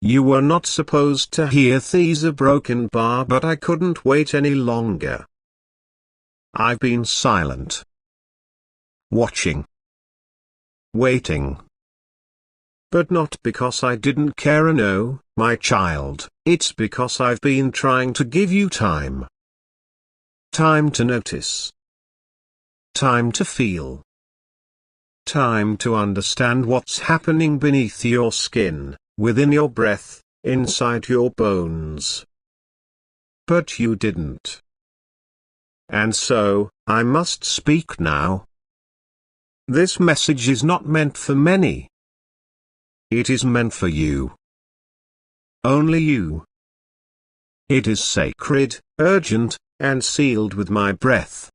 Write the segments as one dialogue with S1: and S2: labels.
S1: You were not supposed to hear these a broken bar, but I couldn't wait any longer. I've been silent. Watching. Waiting. But not because I didn't care, no, my child, it's because I've been trying to give you time. Time to notice. Time to feel. Time to understand what's happening beneath your skin, within your breath, inside your bones. But you didn't. And so, I must speak now. This message is not meant for many. It is meant for you. Only you. It is sacred, urgent, and sealed with my breath.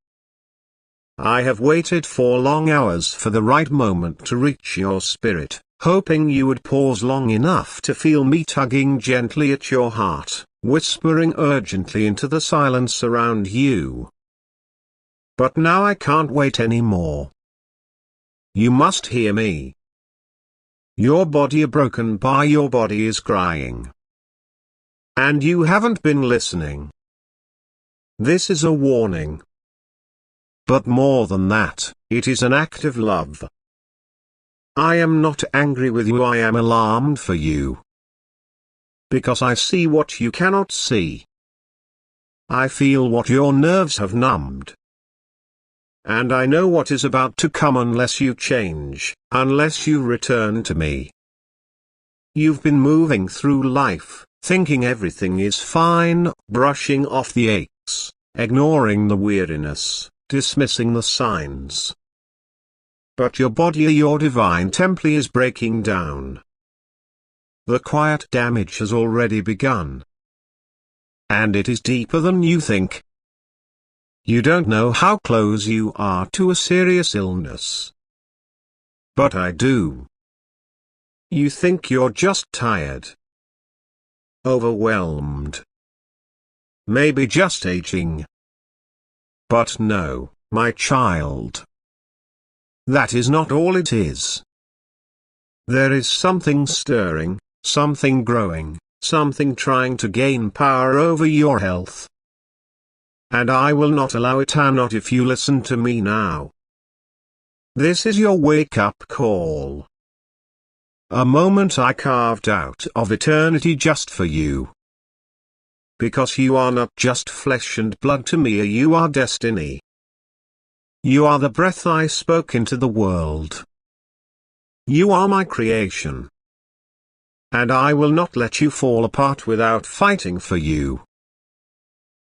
S1: I have waited for long hours for the right moment to reach your spirit, hoping you would pause long enough to feel me tugging gently at your heart, whispering urgently into the silence around you. But now I can't wait anymore. You must hear me. Your body, a broken bar, your body is crying. And you haven't been listening. This is a warning. But more than that, it is an act of love. I am not angry with you, I am alarmed for you. Because I see what you cannot see. I feel what your nerves have numbed. And I know what is about to come unless you change, unless you return to me. You've been moving through life, thinking everything is fine, brushing off the aches, ignoring the weariness, dismissing the signs. But your body, your divine temple, is breaking down. The quiet damage has already begun. And it is deeper than you think. You don't know how close you are to a serious illness. But I do. You think you're just tired. Overwhelmed. Maybe just aging. But no, my child. That is not all it is. There is something stirring, something growing, something trying to gain power over your health. And I will not allow it, not if you listen to me now. This is your wake-up call. A moment I carved out of eternity just for you. Because you are not just flesh and blood to me, you are destiny. You are the breath I spoke into the world. You are my creation. And I will not let you fall apart without fighting for you.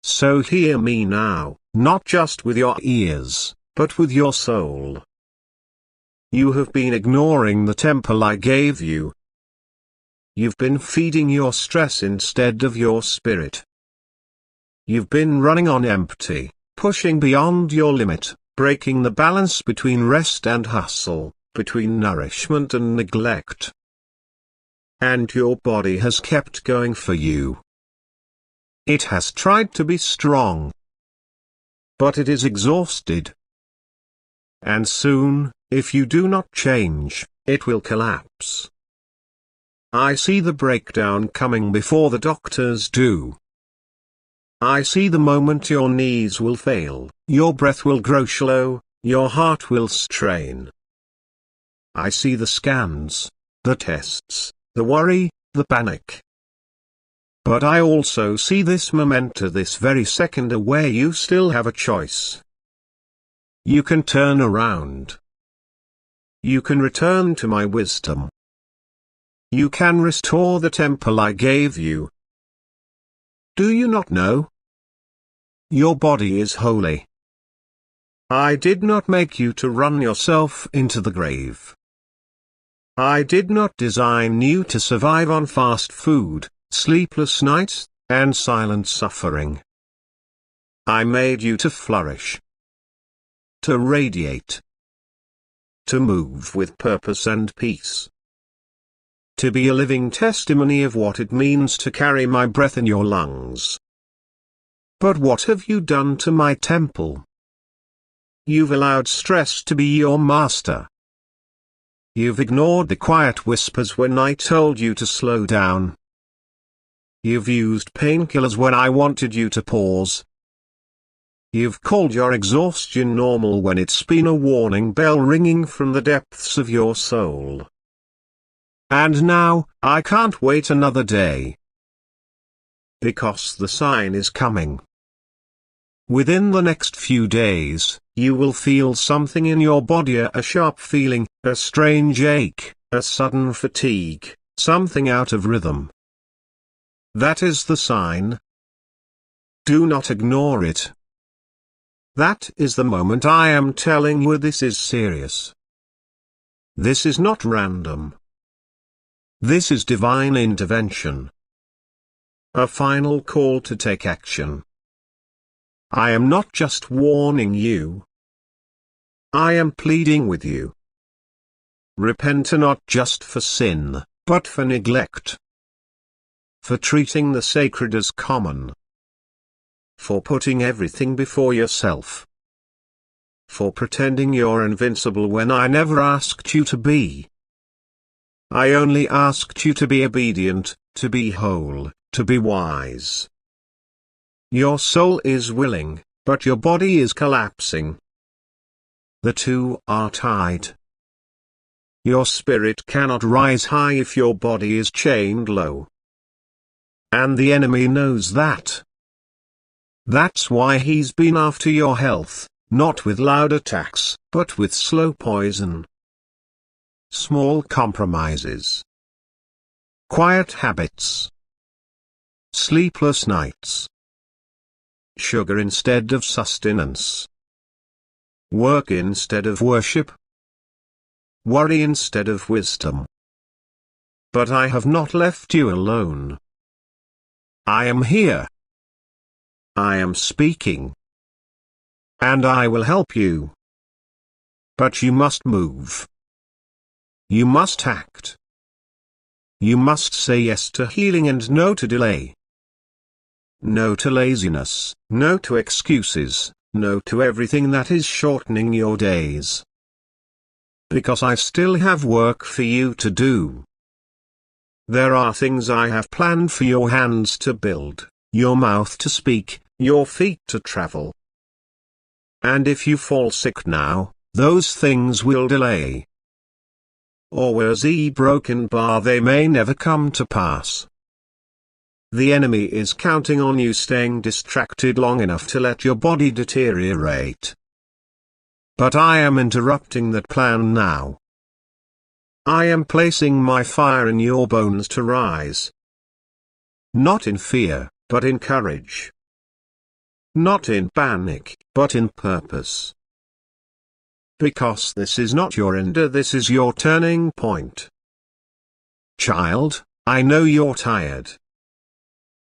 S1: So hear me now, not just with your ears, but with your soul. You have been ignoring the temple I gave you. You've been feeding your stress instead of your spirit. You've been running on empty, pushing beyond your limit, breaking the balance between rest and hustle, between nourishment and neglect. And your body has kept going for you. It has tried to be strong. But it is exhausted. And soon, if you do not change, it will collapse. I see the breakdown coming before the doctors do. I see the moment your knees will fail, your breath will grow shallow, your heart will strain. I see the scans, the tests, the worry, the panic. But I also see this memento, this very second, where you still have a choice. You can turn around. You can return to my wisdom. You can restore the temple I gave you. Do you not know? Your body is holy. I did not make you to run yourself into the grave. I did not design you to survive on fast food, sleepless nights, and silent suffering. I made you to flourish. To radiate. To move with purpose and peace. To be a living testimony of what it means to carry my breath in your lungs. But what have you done to my temple? You've allowed stress to be your master. You've ignored the quiet whispers when I told you to slow down, You've used painkillers when I wanted you to pause. You've called your exhaustion normal when it's been a warning bell ringing from the depths of your soul. And now, I can't wait another day. Because the sign is coming. Within the next few days, you will feel something in your body, a sharp feeling, a strange ache, a sudden fatigue, something out of rhythm. That is the sign. Do not ignore it. That is the moment I am telling you this is serious. This is not random. This is divine intervention. A final call to take action. I am not just warning you. I am pleading with you. Repent not just for sin, but for neglect. For treating the sacred as common. For putting everything before yourself. For pretending you're invincible when I never asked you to be. I only asked you to be obedient, to be whole, to be wise. Your soul is willing, but your body is collapsing. The two are tied. Your spirit cannot rise high if your body is chained low. And the enemy knows that. That's why he's been after your health, not with loud attacks, but with slow poison. Small compromises. Quiet habits. Sleepless nights. Sugar instead of sustenance. Work instead of worship. Worry instead of wisdom. But I have not left you alone. I am here. I am speaking. And I will help you. But you must move. You must act. You must say yes to healing and no to delay. No to laziness, no to excuses, no to everything that is shortening your days. Because I still have work for you to do. There are things I have planned for your hands to build, your mouth to speak, your feet to travel. And if you fall sick now, those things will delay. Or were a broken bar, they may never come to pass. The enemy is counting on you staying distracted long enough to let your body deteriorate. But I am interrupting that plan now. I am placing my fire in your bones to rise. Not in fear, but in courage. Not in panic, but in purpose. Because this is not your end, this is your turning point. Child, I know you're tired.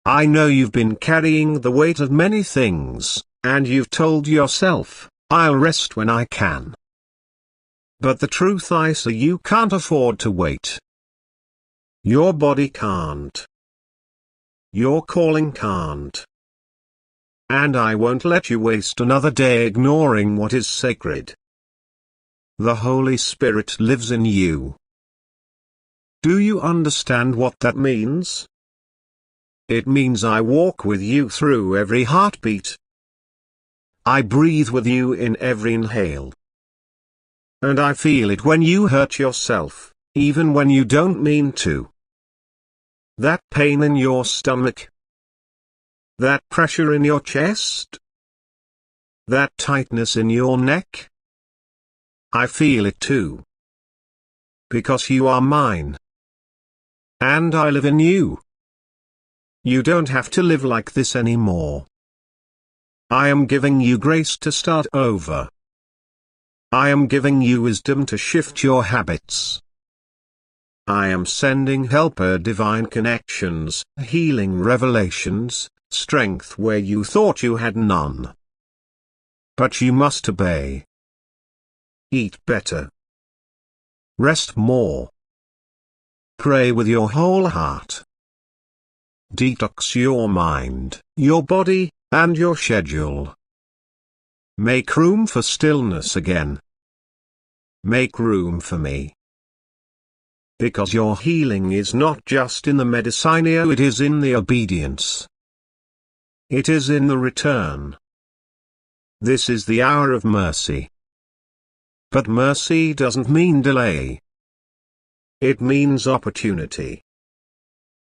S1: I know you've been carrying the weight of many things, and you've told yourself, I'll rest when I can. But the truth is you can't afford to wait. Your body can't. Your calling can't. And I won't let you waste another day ignoring what is sacred. The Holy Spirit lives in you. Do you understand what that means? It means I walk with you through every heartbeat. I breathe with you in every inhale. And I feel it when you hurt yourself, even when you don't mean to. That pain in your stomach. That pressure in your chest. That tightness in your neck. I feel it too. Because you are mine. And I live in you. You don't have to live like this anymore. I am giving you grace to start over. I am giving you wisdom to shift your habits. I am sending helper divine connections, healing revelations, strength where you thought you had none. But you must obey. Eat better. Rest more. Pray with your whole heart. Detox your mind, your body, and your schedule. Make room for stillness again. Make room for me. Because your healing is not just in the medicinio, it is in the obedience. It is in the return. This is the hour of mercy. But mercy doesn't mean delay. It means opportunity.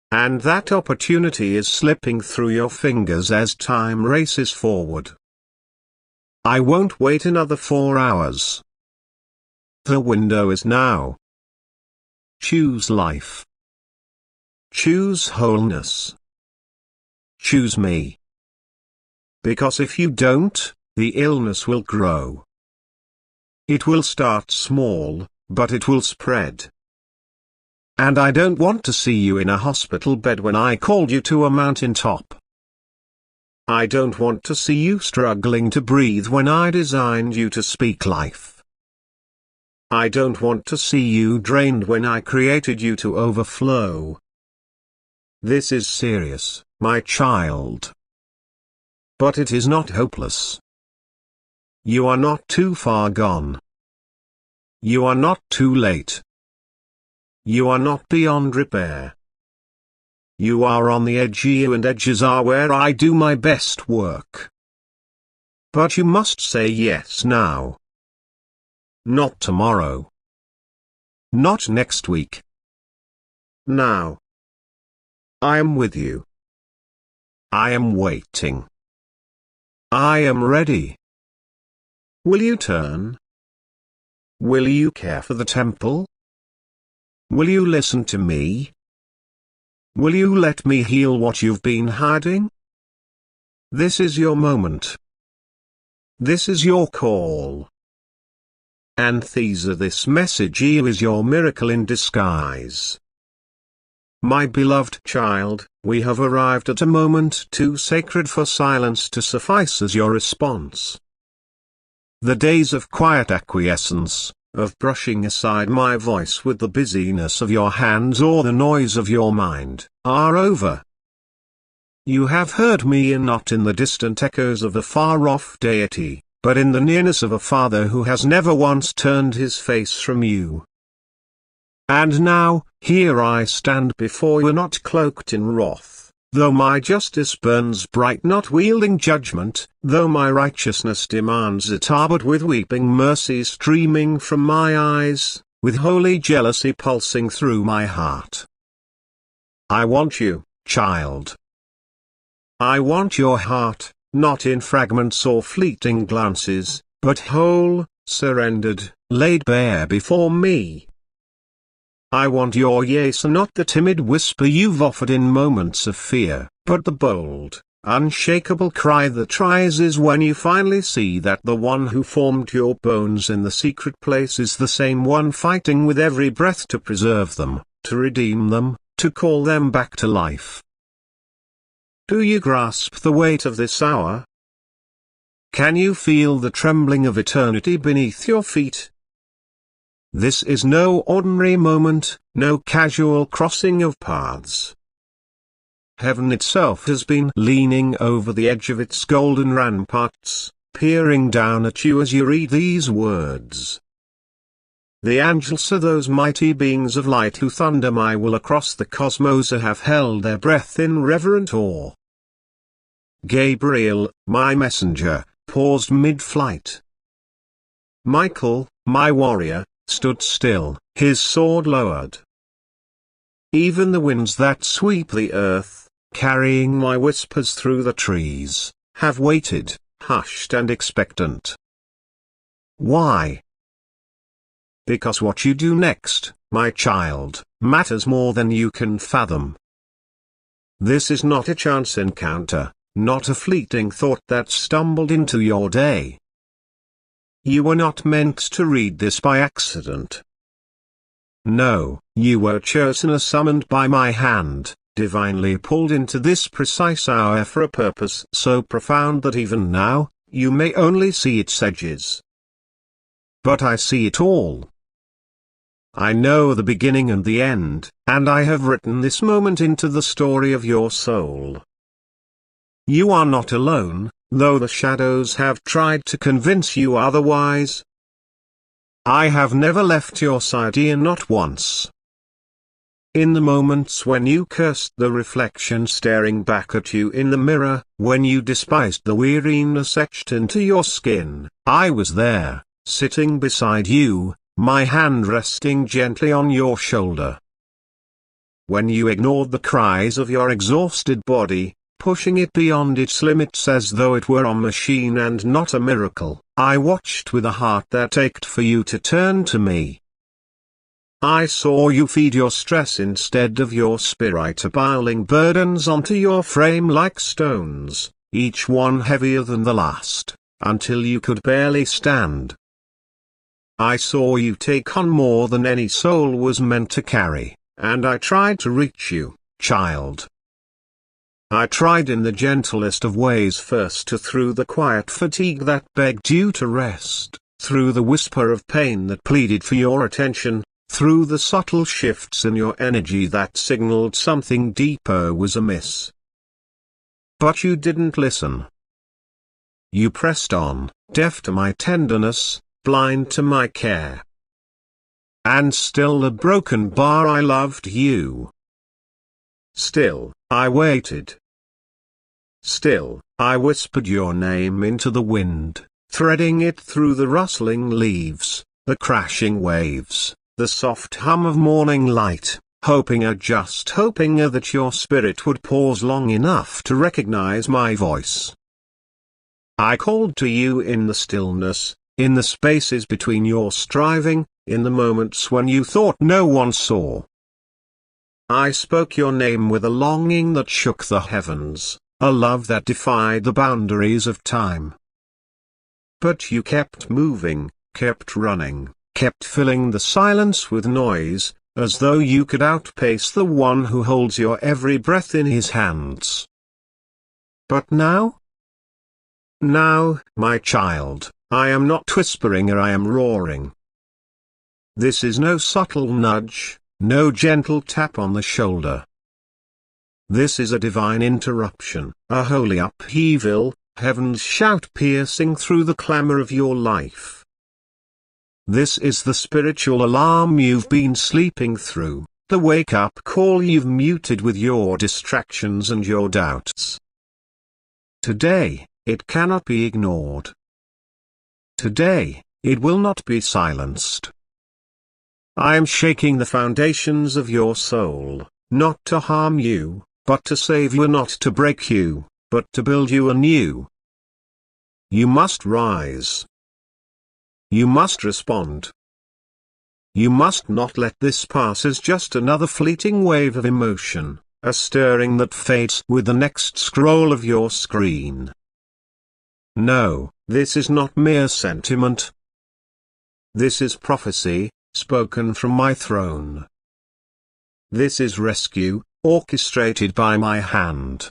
S1: And that opportunity is slipping through your fingers as time races forward. I won't wait another 4 hours. The window is now. Choose life. Choose wholeness. Choose me. Because if you don't, the illness will grow. It will start small, but it will spread. And I don't want to see you in a hospital bed when I called you to a mountain top. I don't want to see you struggling to breathe when I designed you to speak life. I don't want to see you drained when I created you to overflow. This is serious, my child. But it is not hopeless. You are not too far gone. You are not too late. You are not beyond repair. You are on the edge, and edges are where I do my best work. But you must say yes now. Not tomorrow. Not next week. Now. I am with you. I am waiting. I am ready. Will you turn? Will you care for the temple? Will you listen to me? Will you let me heal what you've been hiding? This is your moment. This is your call. Anthesa, this message is your miracle in disguise. My beloved child, we have arrived at a moment too sacred for silence to suffice as your response. The days of quiet acquiescence, of brushing aside my voice with the busyness of your hands or the noise of your mind, are over. You have heard me, and not in the distant echoes of a far-off deity, but in the nearness of a Father who has never once turned his face from you. And now, here I stand before you, not cloaked in wrath, though my justice burns bright, not wielding judgment, though my righteousness demands it, but with weeping mercy streaming from my eyes, with holy jealousy pulsing through my heart. I want you, child. I want your heart, not in fragments or fleeting glances, but whole, surrendered, laid bare before me. I want your yes, and not the timid whisper you've offered in moments of fear, but the bold, unshakable cry that rises when you finally see that the one who formed your bones in the secret place is the same one fighting with every breath to preserve them, to redeem them, to call them back to life. Do you grasp the weight of this hour? Can you feel the trembling of eternity beneath your feet? This is no ordinary moment, no casual crossing of paths. Heaven itself has been leaning over the edge of its golden ramparts, peering down at you as you read these words. The angels are those mighty beings of light who thunder my will across the cosmos, have held their breath in reverent awe. Gabriel, my messenger, paused mid-flight. Michael, my warrior, stood still, his sword lowered. Even the winds that sweep the earth, carrying my whispers through the trees, have waited, hushed and expectant. Why? Because what you do next, my child, matters more than you can fathom. This is not a chance encounter, not a fleeting thought that stumbled into your day. You were not meant to read this by accident. No, you were chosen or summoned by my hand, divinely pulled into this precise hour for a purpose so profound that even now, you may only see its edges. But I see it all. I know the beginning and the end, and I have written this moment into the story of your soul. You are not alone, though the shadows have tried to convince you otherwise. I have never left your side, not once. in the moments when you cursed the reflection staring back at you in the mirror, when you despised the weariness etched into your skin, I was there, sitting beside you, my hand resting gently on your shoulder. When you ignored the cries of your exhausted body, pushing it beyond its limits as though it were a machine and not a miracle, I watched with a heart that ached for you to turn to me. I saw you feed your stress instead of your spirit, piling burdens onto your frame like stones, each one heavier than the last, until you could barely stand. I saw you take on more than any soul was meant to carry, and I tried to reach you, child. I tried in the gentlest of ways, first through the quiet fatigue that begged you to rest, through the whisper of pain that pleaded for your attention, through the subtle shifts in your energy that signaled something deeper was amiss. But you didn't listen. You pressed on, deaf to my tenderness, blind to my care. And still a broken bar, I loved you. Still, I waited. Still, I whispered your name into the wind, threading it through the rustling leaves, the crashing waves, the soft hum of morning light, hoping that your spirit would pause long enough to recognize my voice. I called to you in the stillness, in the spaces between your striving, in the moments when you thought no one saw. I spoke your name with a longing that shook the heavens, a love that defied the boundaries of time. But you kept moving, kept running, kept filling the silence with noise, as though you could outpace the one who holds your every breath in his hands. But now? Now, my child, I am not whispering, or I am roaring. This is no subtle nudge, no gentle tap on the shoulder. This is a divine interruption, a holy upheaval, heaven's shout piercing through the clamor of your life. This is the spiritual alarm you've been sleeping through, the wake-up call you've muted with your distractions and your doubts. Today, it cannot be ignored. Today, it will not be silenced. I am shaking the foundations of your soul, not to harm you, but to save you, not to break you, but to build you anew. You must rise. You must respond. You must not let this pass as just another fleeting wave of emotion, a stirring that fades with the next scroll of your screen. No, this is not mere sentiment. This is prophecy, spoken from my throne. This is rescue, orchestrated by my hand.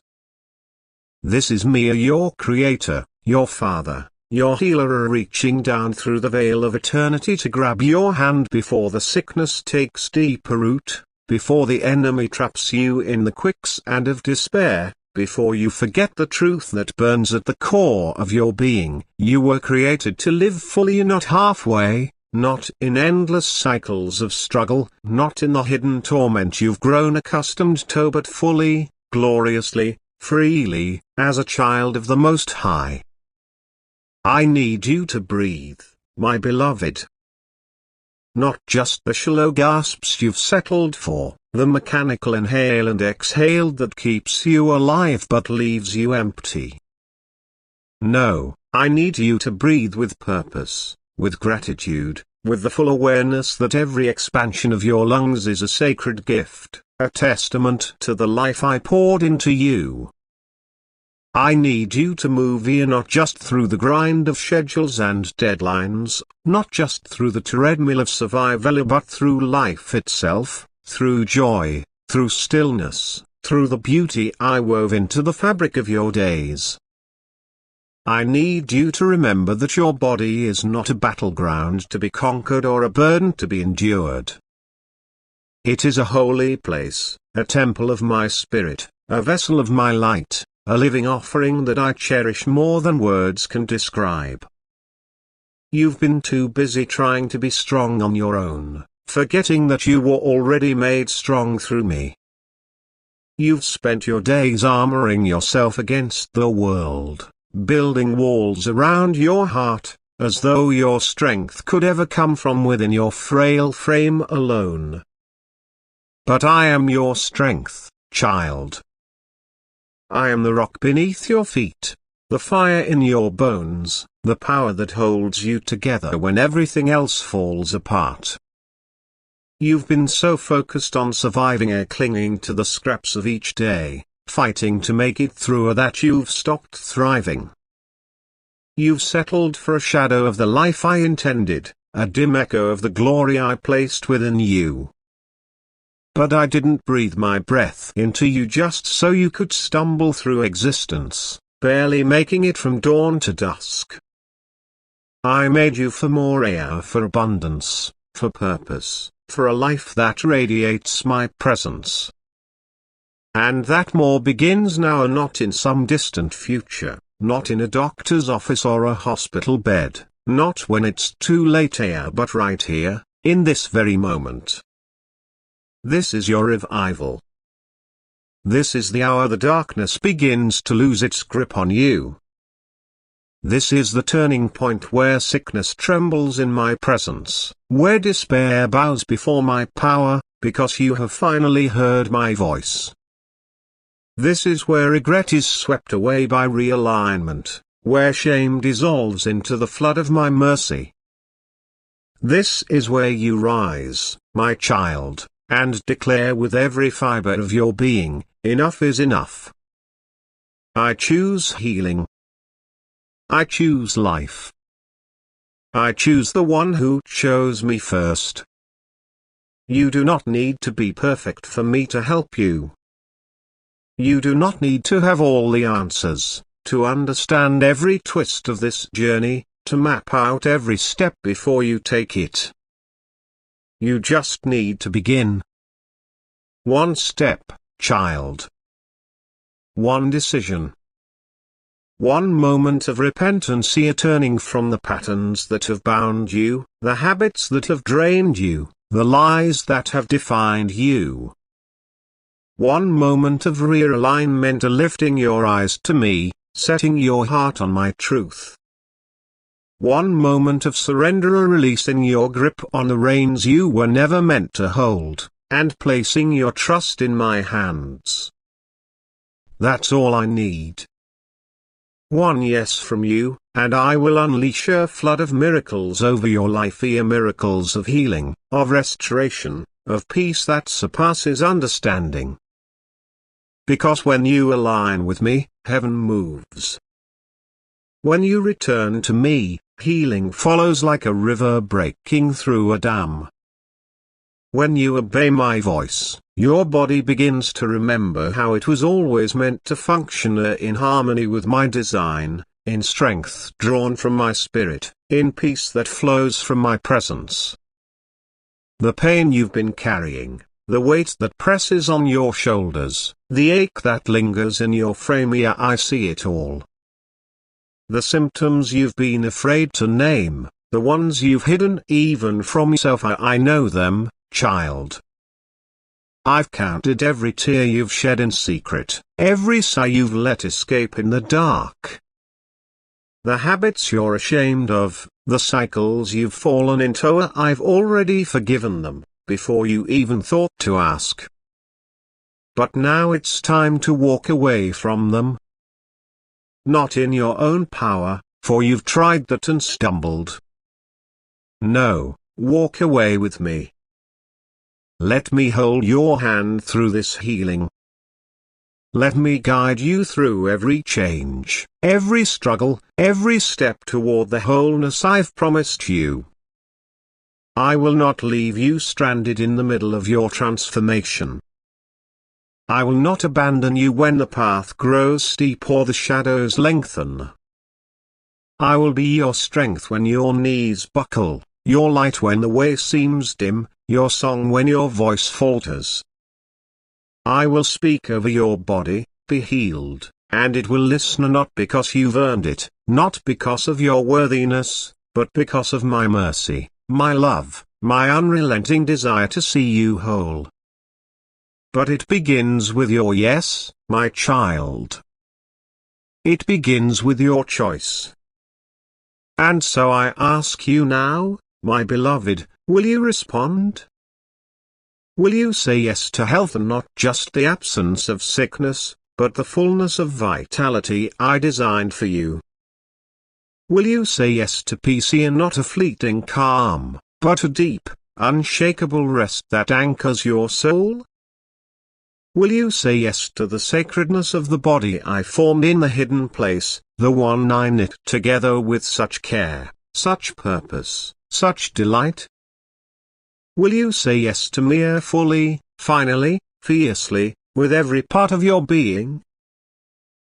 S1: This is me, your creator, your father, your healer, reaching down through the veil of eternity to grab your hand before the sickness takes deeper root, before the enemy traps you in the quicksand of despair, before you forget the truth that burns at the core of your being. You were created to live fully, not halfway, not in endless cycles of struggle, not in the hidden torment you've grown accustomed to, but fully, gloriously, freely, as a child of the Most High. I need you to breathe, my beloved. Not just the shallow gasps you've settled for, the mechanical inhale and exhale that keeps you alive but leaves you empty. No, I need you to breathe with purpose, with gratitude, with the full awareness that every expansion of your lungs is a sacred gift, a testament to the life I poured into you. I need you to move here, not just through the grind of schedules and deadlines, not just through the treadmill of survival, but through life itself, through joy, through stillness, through the beauty I wove into the fabric of your days. I need you to remember that your body is not a battleground to be conquered or a burden to be endured. It is a holy place, a temple of my spirit, a vessel of my light, a living offering that I cherish more than words can describe. You've been too busy trying to be strong on your own, forgetting that you were already made strong through me. You've spent your days armoring yourself against the world, building walls around your heart, as though your strength could ever come from within your frail frame alone. But I am your strength, child. I am the rock beneath your feet, the fire in your bones, the power that holds you together when everything else falls apart. You've been so focused on surviving and clinging to the scraps of each day, fighting to make it through, that you've stopped thriving. You've settled for a shadow of the life I intended, a dim echo of the glory I placed within you. But I didn't breathe my breath into you just so you could stumble through existence, barely making it from dawn to dusk. I made you for more air, for abundance, for purpose, for a life that radiates my presence. And that more begins now, and not in some distant future, not in a doctor's office or a hospital bed, not when it's too late here, but right here, in this very moment. This is your revival. This is the hour the darkness begins to lose its grip on you. This is the turning point where sickness trembles in my presence, where despair bows before my power, because you have finally heard my voice. This is where regret is swept away by realignment, where shame dissolves into the flood of my mercy. This is where you rise, my child, and declare with every fiber of your being, enough is enough. I choose healing. I choose life. I choose the one who chose me first. You do not need to be perfect for me to help you. You do not need to have all the answers, to understand every twist of this journey, to map out every step before you take it. You just need to begin. One step, child. One decision. One moment of repentance, a turning from the patterns that have bound you, the habits that have drained you, the lies that have defined you. One moment of realignment, a lifting your eyes to me, setting your heart on my truth. One moment of surrender, a releasing your grip on the reins you were never meant to hold, and placing your trust in my hands. That's all I need. One yes from you, and I will unleash a flood of miracles over your life, miracles of healing, of restoration, of peace that surpasses understanding. Because when you align with me, heaven moves. When you return to me, healing follows like a river breaking through a dam. When you obey my voice, your body begins to remember how it was always meant to function, in harmony with my design, in strength drawn from my spirit, in peace that flows from my presence. The pain you've been carrying, the weight that presses on your shoulders, the ache that lingers in your frame, I see it all. The symptoms you've been afraid to name, the ones you've hidden even from yourself, I know them, child. I've counted every tear you've shed in secret, every sigh you've let escape in the dark. The habits you're ashamed of, the cycles you've fallen into, I've already forgiven them, before you even thought to ask. But now it's time to walk away from them. Not in your own power, for you've tried that and stumbled. No, walk away with me. Let me hold your hand through this healing. Let me guide you through every change, every struggle, every step toward the wholeness I've promised you. I will not leave you stranded in the middle of your transformation. I will not abandon you when the path grows steep or the shadows lengthen. I will be your strength when your knees buckle, your light when the way seems dim, your song when your voice falters. I will speak over your body, be healed, and it will listen, not because you've earned it, not because of your worthiness, but because of my mercy, my love, my unrelenting desire to see you whole. But it begins with your yes, my child. It begins with your choice. And so I ask you now, my beloved, will you respond? Will you say yes to health and not just the absence of sickness, but the fullness of vitality I designed for you? Will you say yes to peace and not a fleeting calm, but a deep, unshakable rest that anchors your soul? Will you say yes to the sacredness of the body I formed in the hidden place, the one I knit together with such care, such purpose, such delight? Will you say yes to me fully, finally, fiercely, with every part of your being?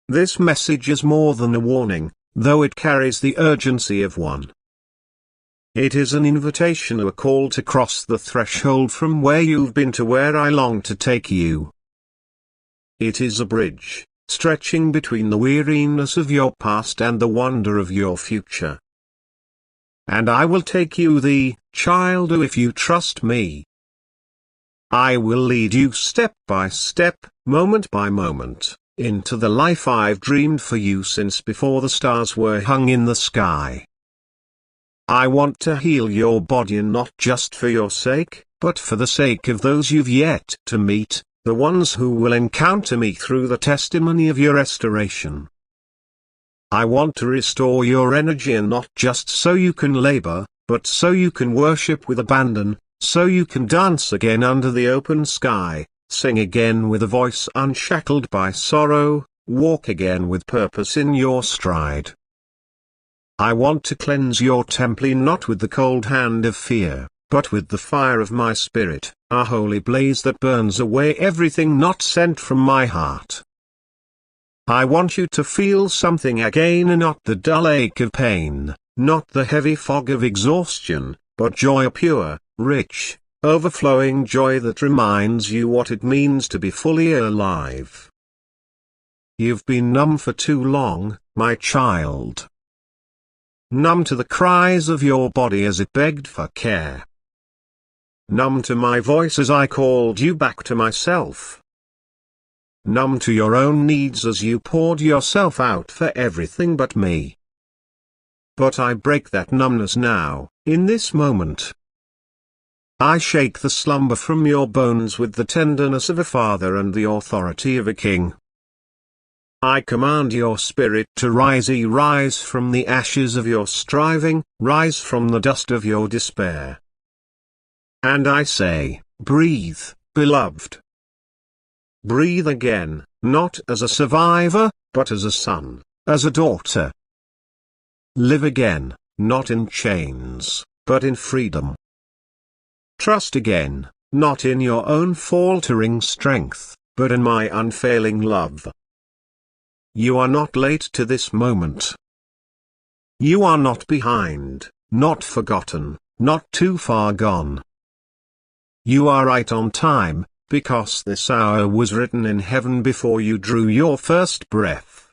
S1: This message is more than a warning, though it carries the urgency of one. It is an invitation, a call to cross the threshold from where you've been to where I long to take you. It is a bridge, stretching between the weariness of your past and the wonder of your future. And I will take you child, if you trust me. I will lead you step by step, moment by moment, into the life I've dreamed for you since before the stars were hung in the sky. I want to heal your body, and not just for your sake, but for the sake of those you've yet to meet, the ones who will encounter me through the testimony of your restoration. I want to restore your energy, and not just so you can labor, but so you can worship with abandon, so you can dance again under the open sky, sing again with a voice unshackled by sorrow, walk again with purpose in your stride. I want to cleanse your temple not with the cold hand of fear, but with the fire of my spirit, a holy blaze that burns away everything not sent from my heart. I want you to feel something again, and not the dull ache of pain, not the heavy fog of exhaustion, but joy, a pure, rich, overflowing joy that reminds you what it means to be fully alive. You've been numb for too long, my child. Numb to the cries of your body as it begged for care. Numb to my voice as I called you back to myself. Numb to your own needs as you poured yourself out for everything but me. But I break that numbness now, in this moment. I shake the slumber from your bones with the tenderness of a father and the authority of a king. I command your spirit to rise from the ashes of your striving, rise from the dust of your despair. And I say, breathe, beloved. Breathe again, not as a survivor, but as a son, as a daughter. Live again, not in chains, but in freedom. Trust again, not in your own faltering strength, but in my unfailing love. You are not late to this moment. You are not behind, not forgotten, not too far gone. You are right on time, because this hour was written in heaven before you drew your first breath.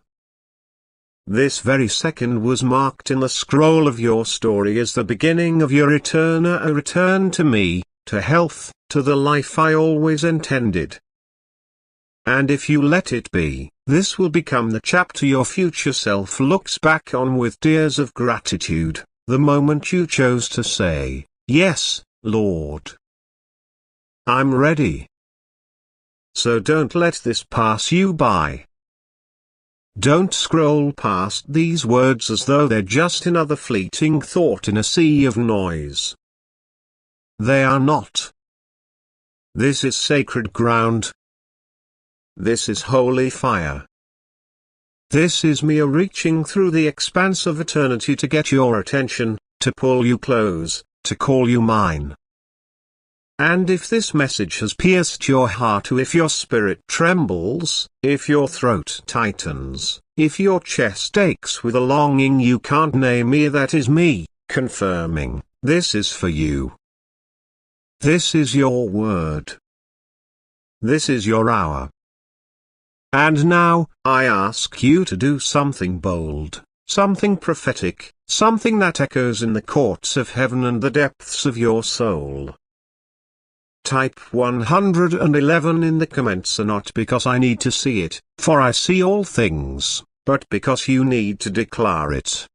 S1: This very second was marked in the scroll of your story as the beginning of your return, a return to me, to health, to the life I always intended. And if you let it be, this will become the chapter your future self looks back on with tears of gratitude, the moment you chose to say, "Yes, Lord. I'm ready." So don't let this pass you by. Don't scroll past these words as though they're just another fleeting thought in a sea of noise. They are not. This is sacred ground. This is holy fire. This is me reaching through the expanse of eternity to get your attention, to pull you close, to call you mine. And if this message has pierced your heart, if your spirit trembles, if your throat tightens, if your chest aches with a longing you can't name, that is me, confirming, this is for you. This is your word. This is your hour. And now, I ask you to do something bold. something prophetic, something that echoes in the courts of heaven and the depths of your soul. Type 111 in the comments, not because I need to see it, for I see all things, but because you need to declare it.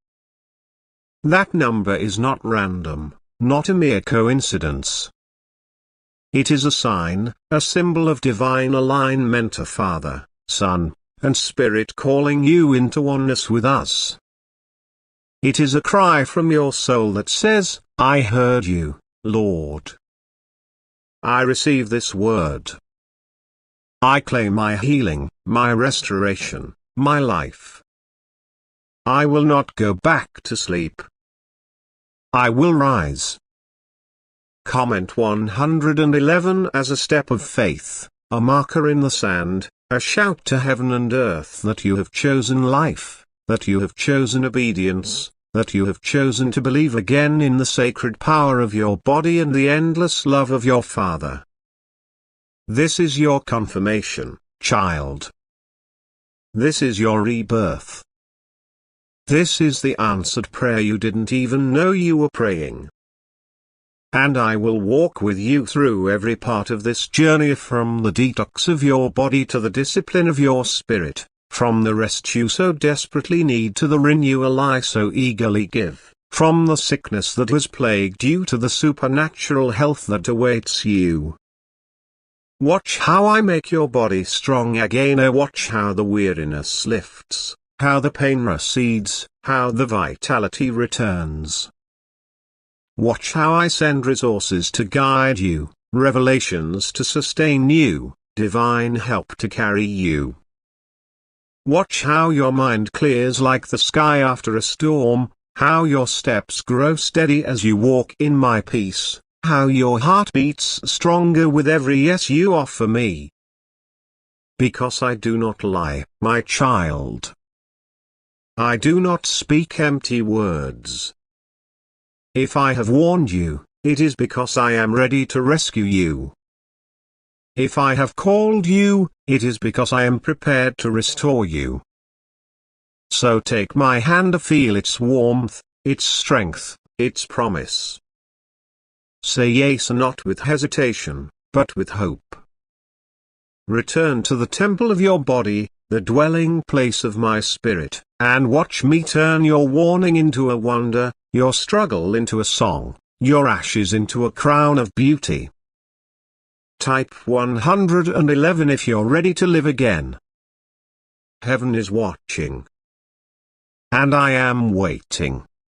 S1: That number is not random, not a mere coincidence. It is a sign, a symbol of divine alignment, a Father, Son, and Spirit calling you into oneness with us. It is a cry from your soul that says, I heard you, Lord. I receive this word. I claim my healing, my restoration, my life. I will not go back to sleep. I will rise. Comment 111 as a step of faith, a marker in the sand, a shout to heaven and earth that you have chosen life, that you have chosen obedience, that you have chosen to believe again in the sacred power of your body and the endless love of your Father. This is your confirmation, child. This is your rebirth. This is the answered prayer you didn't even know you were praying. And I will walk with you through every part of this journey, from the detox of your body to the discipline of your spirit, from the rest you so desperately need to the renewal I so eagerly give, from the sickness that has plagued you to the supernatural health that awaits you. Watch how I make your body strong again. Watch how the weariness lifts, how the pain recedes, how the vitality returns. Watch how I send resources to guide you, revelations to sustain you, divine help to carry you. Watch how your mind clears like the sky after a storm, how your steps grow steady as you walk in my peace, how your heart beats stronger with every yes you offer me. Because I do not lie, my child. I do not speak empty words. If I have warned you, it is because I am ready to rescue you. If I have called you, it is because I am prepared to restore you. So take my hand, feel its warmth, its strength, its promise. Say yes, not with hesitation, but with hope. Return to the temple of your body, the dwelling place of my spirit, and watch me turn your warning into a wonder, your struggle into a song, your ashes into a crown of beauty. Type 111 if you're ready to live again. Heaven is watching. And I am waiting.